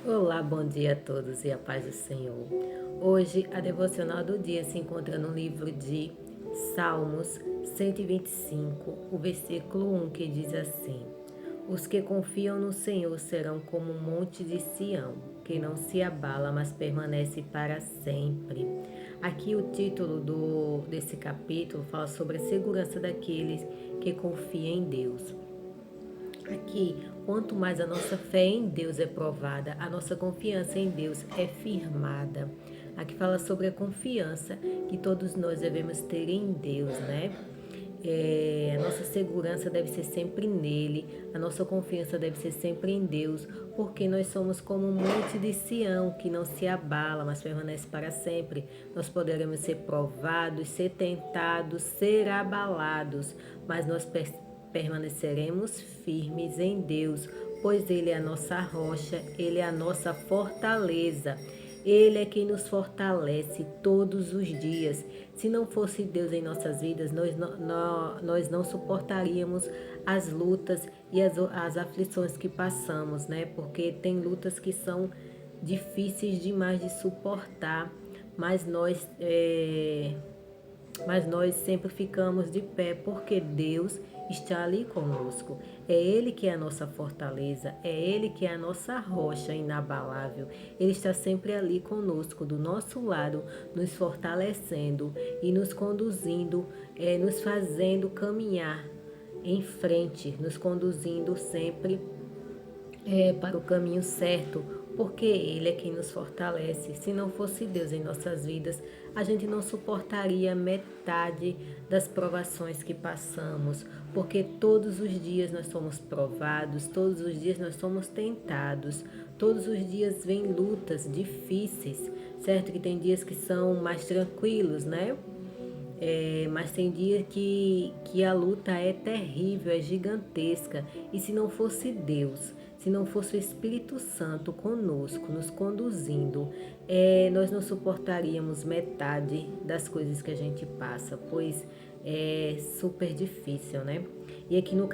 Olá, bom dia a todos e a paz do Senhor. Hoje, a devocional do dia se encontra no livro de Salmos 125, o versículo 1, que diz assim: Os que confiam no Senhor serão como um monte de Sião, que não se abala, mas permanece para sempre. Aqui o título desse capítulo fala sobre a segurança daqueles que confiam em Deus. Aqui, quanto mais a nossa fé em Deus é provada, a nossa confiança em Deus é firmada. Aqui fala sobre a confiança que todos nós devemos ter em Deus, né? A nossa segurança deve ser sempre nele, a nossa confiança deve ser sempre em Deus, porque nós somos como um monte de Sião que não se abala, mas permanece para sempre. Nós poderemos ser provados, ser tentados, ser abalados, mas nós permaneceremos firmes em Deus, pois Ele é a nossa rocha, Ele é a nossa fortaleza. Ele é quem nos fortalece todos os dias. Se não fosse Deus em nossas vidas, nós não suportaríamos as lutas e as aflições que passamos, né? Porque tem lutas que são difíceis demais de suportar, mas nós sempre ficamos de pé porque Deus está ali conosco. É Ele que é a nossa fortaleza, é Ele que é a nossa rocha inabalável. Ele está sempre ali conosco, do nosso lado, nos fortalecendo e nos conduzindo, nos fazendo caminhar em frente, nos conduzindo sempre para o caminho certo, porque Ele é quem nos fortalece. Se não fosse Deus em nossas vidas, a gente não suportaria metade das provações que passamos, porque todos os dias nós somos provados, todos os dias nós somos tentados, todos os dias vêm lutas difíceis, certo? Que tem dias que são mais tranquilos, né? Mas tem dia que a luta é terrível, é gigantesca. E se não fosse Deus, se não fosse o Espírito Santo conosco, nos conduzindo, nós não suportaríamos metade das coisas que a gente passa, pois é super difícil, né? E aqui no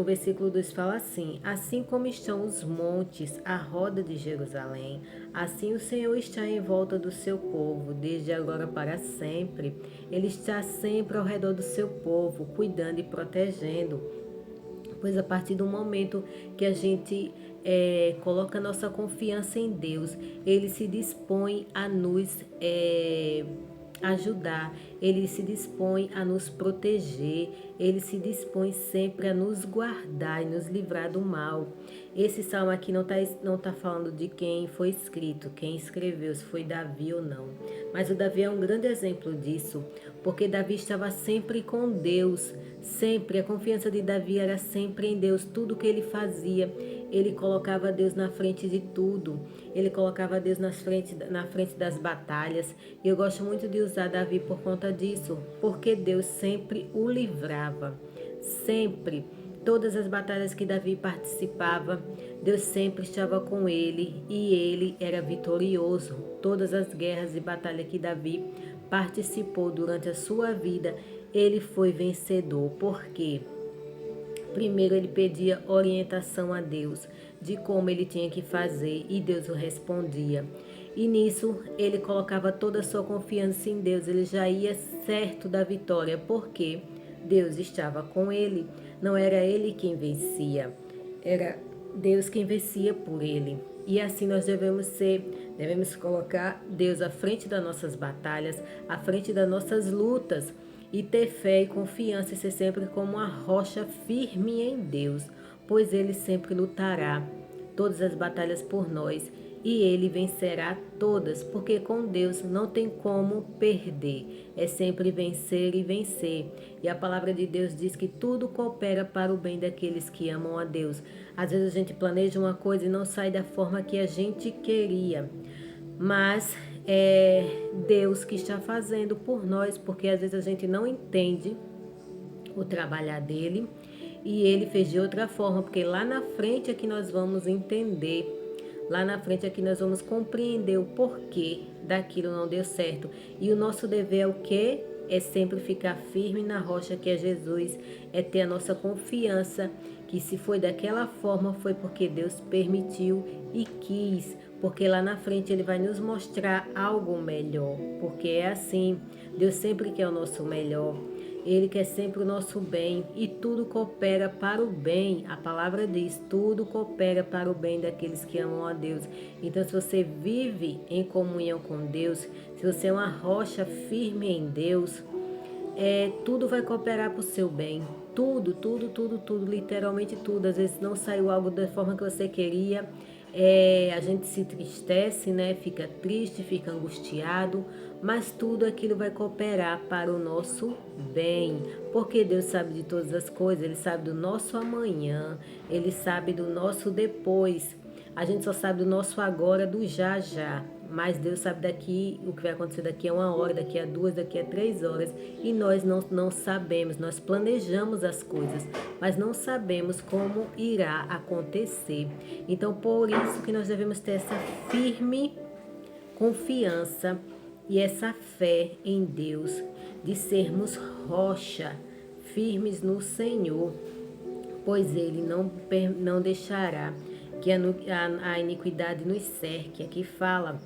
versículo 2 fala assim: Assim como estão os montes à roda de Jerusalém, assim o Senhor está em volta do seu povo, desde agora para sempre. Ele está sempre ao redor do seu povo, cuidando e protegendo. Pois a partir do momento que a gente coloca nossa confiança em Deus, Ele se dispõe a nos ajudar, Ele se dispõe a nos proteger, Ele se dispõe sempre a nos guardar e nos livrar do mal. Esse salmo aqui não tá falando de quem foi escrito, quem escreveu, se foi Davi ou não. Mas o Davi é um grande exemplo disso, porque Davi estava sempre com Deus, sempre. A confiança de Davi era sempre em Deus. Tudo que ele fazia, ele colocava Deus na frente de tudo. Ele colocava Deus na frente das batalhas. E eu gosto muito de usar Davi por conta disso, porque Deus sempre o livrava. Sempre. Todas as batalhas que Davi participava, Deus sempre estava com ele e ele era vitorioso. Todas as guerras e batalhas que Davi participou durante a sua vida, ele foi vencedor. Por quê? Primeiro ele pedia orientação a Deus de como ele tinha que fazer e Deus o respondia. E nisso ele colocava toda a sua confiança em Deus, ele já ia certo da vitória, porque Deus estava com ele. Não era ele quem vencia, era Deus quem vencia por ele. E assim nós devemos colocar Deus à frente das nossas batalhas, à frente das nossas lutas, e ter fé e confiança e ser sempre como uma rocha firme em Deus, pois Ele sempre lutará todas as batalhas por nós e Ele vencerá todas, porque com Deus não tem como perder, é sempre vencer e vencer. E a palavra de Deus diz que tudo coopera para o bem daqueles que amam a Deus. Às vezes a gente planeja uma coisa e não sai da forma que a gente queria, mas é Deus que está fazendo por nós, porque às vezes a gente não entende o trabalhar dele e ele fez de outra forma, porque lá na frente é que nós vamos entender, lá na frente é que nós vamos compreender o porquê daquilo não deu certo. E o nosso dever é o quê? é sempre ficar firme na rocha que é Jesus, é ter a nossa confiança, que se foi daquela forma foi porque Deus permitiu e quis, porque lá na frente Ele vai nos mostrar algo melhor, porque é assim, Deus sempre quer o nosso melhor. Ele quer sempre o nosso bem e tudo coopera para o bem. A palavra diz, tudo coopera para o bem daqueles que amam a Deus. Então, se você vive em comunhão com Deus, se você é uma rocha firme em Deus, tudo vai cooperar para o seu bem. Tudo, tudo, tudo, tudo, literalmente tudo. Às vezes não saiu algo da forma que você queria. A gente se entristece, né? Fica triste, fica angustiado, mas tudo aquilo vai cooperar para o nosso bem, porque Deus sabe de todas as coisas, Ele sabe do nosso amanhã, Ele sabe do nosso depois. A gente só sabe do nosso agora, do já já. Mas Deus sabe daqui, o que vai acontecer daqui a 1 hora, daqui a 2, daqui a 3 horas. E nós não sabemos, nós planejamos as coisas, mas não sabemos como irá acontecer. Então, por isso que nós devemos ter essa firme confiança e essa fé em Deus, de sermos rocha, firmes no Senhor, pois Ele não deixará que a iniquidade nos cerque. Aqui fala,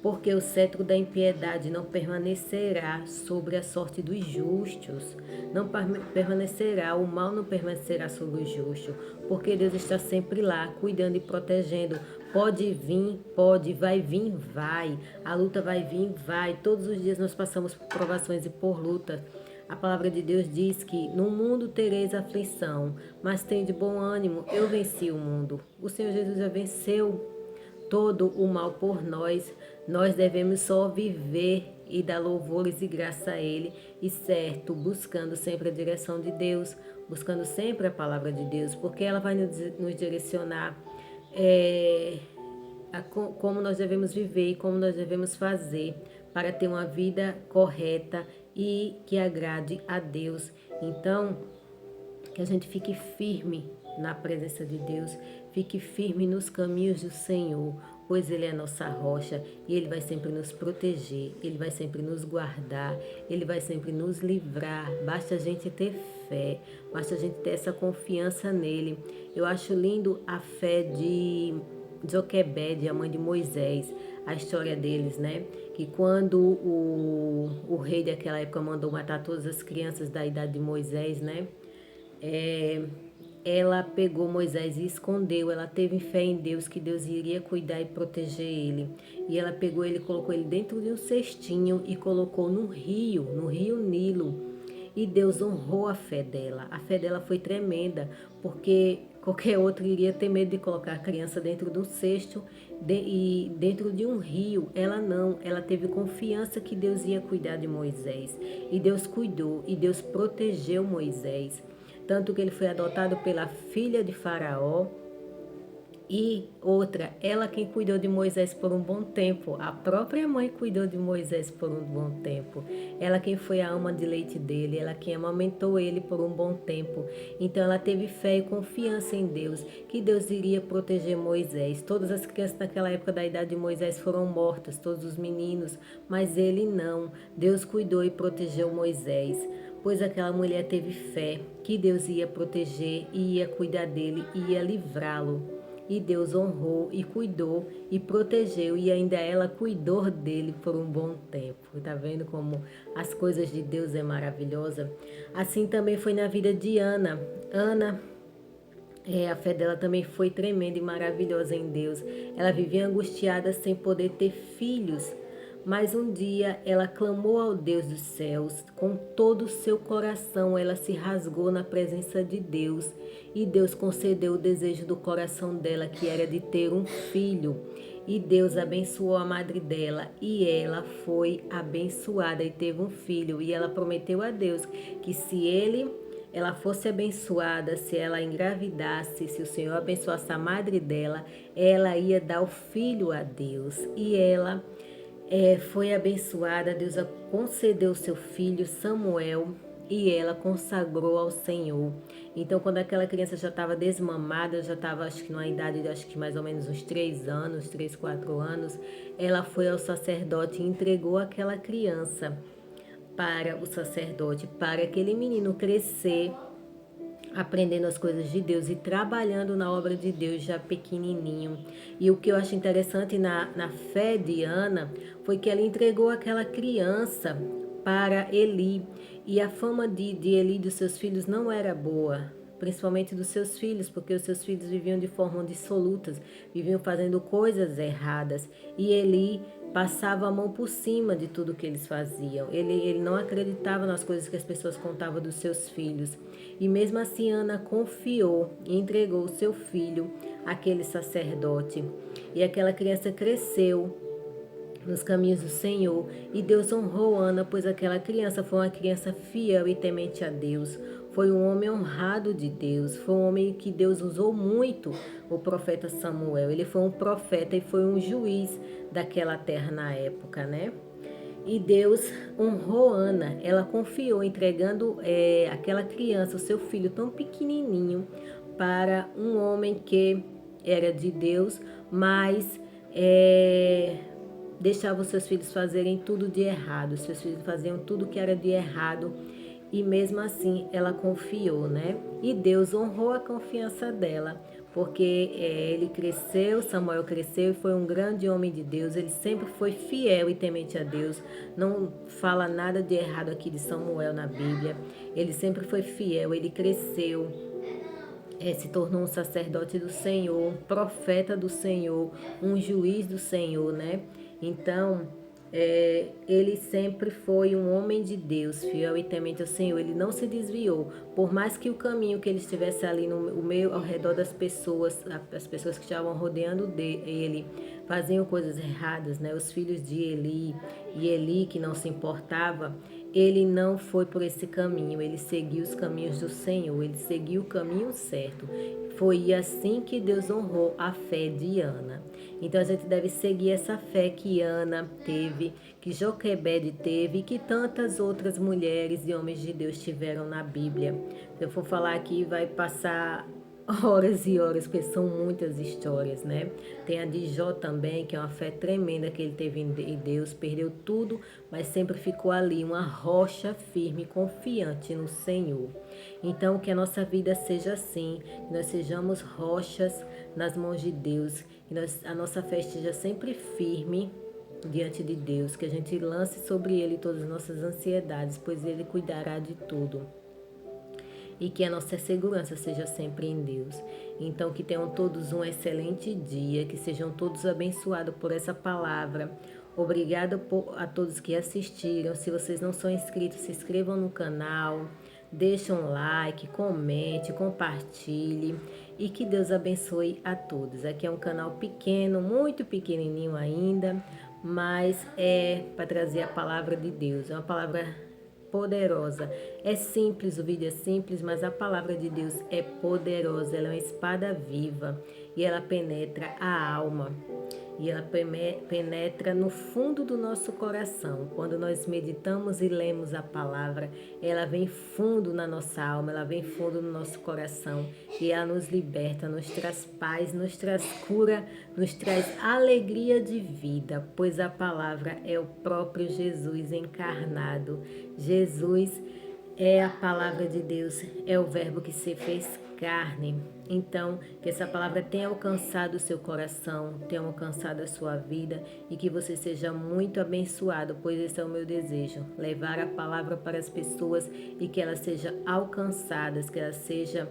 porque o cetro da impiedade não permanecerá sobre a sorte dos justos, não permanecerá, o mal não permanecerá sobre os justos, porque Deus está sempre lá, cuidando e protegendo. Pode vir, pode, vai vir, vai, a luta vai vir, vai, todos os dias nós passamos por provações e por lutas. A palavra de Deus diz que no mundo tereis aflição, mas tem de bom ânimo, eu venci o mundo. O Senhor Jesus já venceu todo o mal por nós. Nós devemos só viver e dar louvores e graça a Ele, e certo, buscando sempre a direção de Deus, buscando sempre a palavra de Deus, porque ela vai nos direcionar como nós devemos viver e como nós devemos fazer para ter uma vida correta e que agrade a Deus. Então, que a gente fique firme na presença de Deus, fique firme nos caminhos do Senhor, pois Ele é a nossa rocha e Ele vai sempre nos proteger, Ele vai sempre nos guardar, Ele vai sempre nos livrar. Basta a gente ter fé, basta a gente ter essa confiança nele. Eu acho lindo a fé de Joquebede, a mãe de Moisés, a história deles, né? Que quando o rei daquela época mandou matar todas as crianças da idade de Moisés, né? Ela pegou Moisés e escondeu. Ela teve fé em Deus, que Deus iria cuidar e proteger ele. E ela pegou ele, colocou ele dentro de um cestinho e colocou no rio Nilo. E Deus honrou a fé dela. A fé dela foi tremenda, porque qualquer outro iria ter medo de colocar a criança dentro de um cesto e dentro de um rio. Ela não, ela teve confiança que Deus ia cuidar de Moisés. E Deus cuidou, e Deus protegeu Moisés. Tanto que ele foi adotado pela filha de Faraó. E outra, ela quem cuidou de Moisés por um bom tempo. A própria mãe cuidou de Moisés por um bom tempo. Ela quem foi a ama de leite dele, ela quem amamentou ele por um bom tempo. Então ela teve fé e confiança em Deus, que Deus iria proteger Moisés. Todas as crianças naquela época da idade de Moisés foram mortas, todos os meninos, mas ele não. Deus cuidou e protegeu Moisés, pois aquela mulher teve fé que Deus ia proteger e ia cuidar dele e ia livrá-lo. E Deus honrou e cuidou e protegeu, e ainda ela cuidou dele por um bom tempo. Tá vendo como as coisas de Deus é maravilhosa? Assim também foi na vida de Ana. Ana, a fé dela também foi tremenda e maravilhosa em Deus. Ela vivia angustiada sem poder ter filhos. Mas um dia ela clamou ao Deus dos céus, com todo o seu coração ela se rasgou na presença de Deus, e Deus concedeu o desejo do coração dela, que era de ter um filho. E Deus abençoou a madre dela, e ela foi abençoada e teve um filho. E ela prometeu a Deus que se ela fosse abençoada, se ela engravidasse, se o Senhor abençoasse a madre dela, ela ia dar o filho a Deus. E ela foi abençoada, Deus a concedeu seu filho Samuel, e ela consagrou ao Senhor. Então, quando aquela criança já estava desmamada, já estava, acho que numa idade de, acho que mais ou menos uns 3 anos, 3, 4 anos, ela foi ao sacerdote e entregou aquela criança para o sacerdote, para aquele menino crescer aprendendo as coisas de Deus e trabalhando na obra de Deus já pequenininho. E o que eu acho interessante na fé de Ana foi que ela entregou aquela criança para Eli. E a fama de Eli e dos seus filhos não era boa, principalmente dos seus filhos, porque os seus filhos viviam de forma dissolutas, viviam fazendo coisas erradas. E Eli passava a mão por cima de tudo que eles faziam. Ele não acreditava nas coisas que as pessoas contavam dos seus filhos. E mesmo assim Ana confiou e entregou o seu filho àquele sacerdote. E aquela criança cresceu nos caminhos do Senhor. E Deus honrou Ana, pois aquela criança foi uma criança fiel e temente a Deus. Foi um homem honrado de Deus. Foi um homem que Deus usou muito, o profeta Samuel. Ele foi um profeta e foi um juiz daquela terra na época, né? E Deus honrou Ana. Ela confiou, entregando aquela criança, o seu filho tão pequenininho, para um homem que era de Deus, mas deixava os seus filhos fazerem tudo de errado. Os seus filhos faziam tudo que era de errado. E mesmo assim ela confiou, né? E Deus honrou a confiança dela, porque ele cresceu, Samuel cresceu e foi um grande homem de Deus. Ele sempre foi fiel e temente a Deus. Não fala nada de errado aqui de Samuel na Bíblia. Ele sempre foi fiel, ele cresceu, se tornou um sacerdote do Senhor, um profeta do Senhor, um juiz do Senhor, né? Então, ele sempre foi um homem de Deus, fiel e temente ao Senhor. Ele não se desviou, por mais que o caminho que ele estivesse ali no meio, ao redor das pessoas, as pessoas que estavam rodeando ele, faziam coisas erradas, né? Os filhos de Eli e Eli que não se importava. Ele não foi por esse caminho, ele seguiu os caminhos do Senhor, ele seguiu o caminho certo. Foi assim que Deus honrou a fé de Ana. Então a gente deve seguir essa fé que Ana teve, que Joquebede teve e que tantas outras mulheres e homens de Deus tiveram na Bíblia. Se eu for falar aqui, vai passar horas e horas, porque são muitas histórias, né? Tem a de Jó também, que é uma fé tremenda que ele teve em Deus, perdeu tudo, mas sempre ficou ali, uma rocha firme, confiante no Senhor. Então, que a nossa vida seja assim, que nós sejamos rochas nas mãos de Deus, que a nossa fé esteja sempre firme diante de Deus, que a gente lance sobre Ele todas as nossas ansiedades, pois Ele cuidará de tudo. E que a nossa segurança seja sempre em Deus. Então, que tenham todos um excelente dia, que sejam todos abençoados por essa palavra. Obrigada a todos que assistiram. Se vocês não são inscritos, se inscrevam no canal, deixem um like, comente, compartilhe e que Deus abençoe a todos. Aqui é um canal pequeno, muito pequenininho ainda, mas é para trazer a palavra de Deus. É uma palavra poderosa. É simples, o vídeo é simples, mas a palavra de Deus é poderosa. Ela é uma espada viva e ela penetra a alma. E ela penetra no fundo do nosso coração. Quando nós meditamos e lemos a palavra, ela vem fundo na nossa alma, ela vem fundo no nosso coração. E ela nos liberta, nos traz paz, nos traz cura, nos traz alegria de vida. Pois a palavra é o próprio Jesus encarnado. Jesus é a palavra de Deus, é o verbo que se fez carne. Então, que essa palavra tenha alcançado o seu coração, tenha alcançado a sua vida e que você seja muito abençoado, pois esse é o meu desejo, levar a palavra para as pessoas e que elas sejam alcançadas, que elas sejam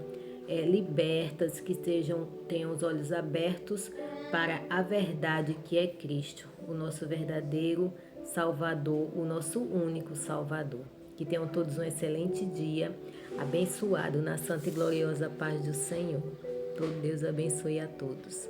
libertas, que tenham os olhos abertos para a verdade que é Cristo, o nosso verdadeiro Salvador, o nosso único Salvador. Que tenham todos um excelente dia, abençoado na santa e gloriosa paz do Senhor. Todo Deus abençoe a todos.